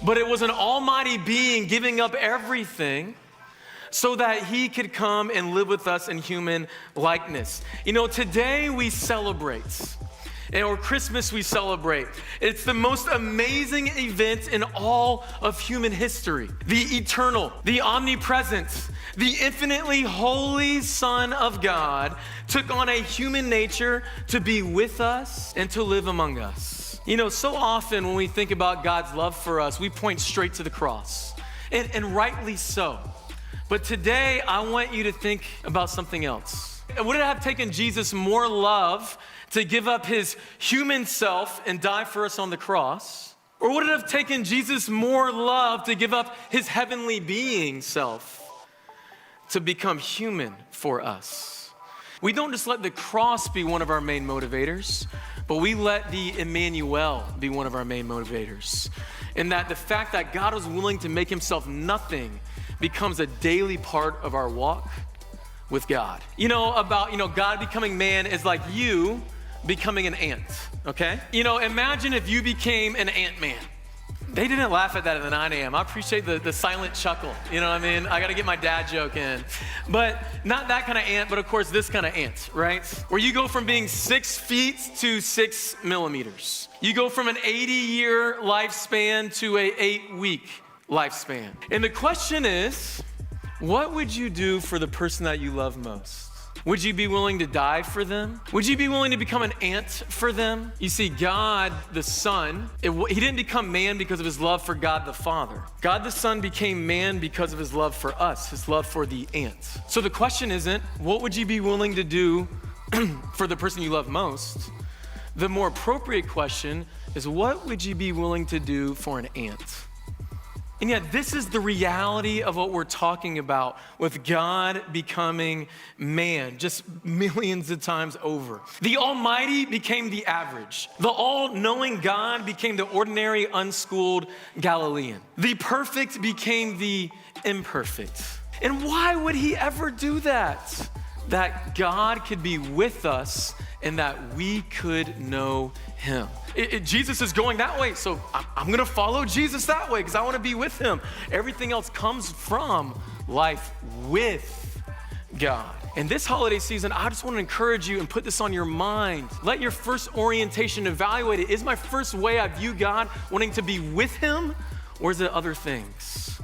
but it was an almighty being giving up everything so that he could come and live with us in human likeness. You know, today we celebrate, or Christmas we celebrate. It's the most amazing event in all of human history. The eternal, the omnipresent, the infinitely holy Son of God took on a human nature to be with us and to live among us. You know, so often when we think about God's love for us, we point straight to the cross, and rightly so. But today, I want you to think about something else. Would it have taken Jesus more love to give up his human self and die for us on the cross? Or would it have taken Jesus more love to give up his heavenly being self to become human for us? We don't just let the cross be one of our main motivators, but we let the Emmanuel be one of our main motivators. And that the fact that God was willing to make himself nothing becomes a daily part of our walk with God. God becoming man is like you becoming an ant, okay? Imagine if you became an ant-man. They didn't laugh at that at the 9 a.m. I appreciate the silent chuckle, you know what I mean? I gotta get my dad joke in. But not that kind of ant, but of course this kind of ant, right? Where you go from being 6 feet to 6 millimeters. You go from an 80-year lifespan to a 8-week lifespan. And the question is, what would you do for the person that you love most? Would you be willing to die for them? Would you be willing to become an ant for them? You see, God the Son, he didn't become man because of his love for God the Father. God the Son became man because of his love for us, his love for the ant. So the question isn't, what would you be willing to do for the person you love most? The more appropriate question is, what would you be willing to do for an ant? And yet this is the reality of what we're talking about with God becoming man, just millions of times over. The Almighty became the average. The all-knowing God became the ordinary, unschooled Galilean. The perfect became the imperfect. And why would he ever do that? That God could be with us and that we could know him. Jesus is going that way, so I'm gonna follow Jesus that way because I wanna be with him. Everything else comes from life with God. And this holiday season, I just wanna encourage you and put this on your mind. Let your first orientation evaluate it. Is my first way I view God wanting to be with him, or is it other things?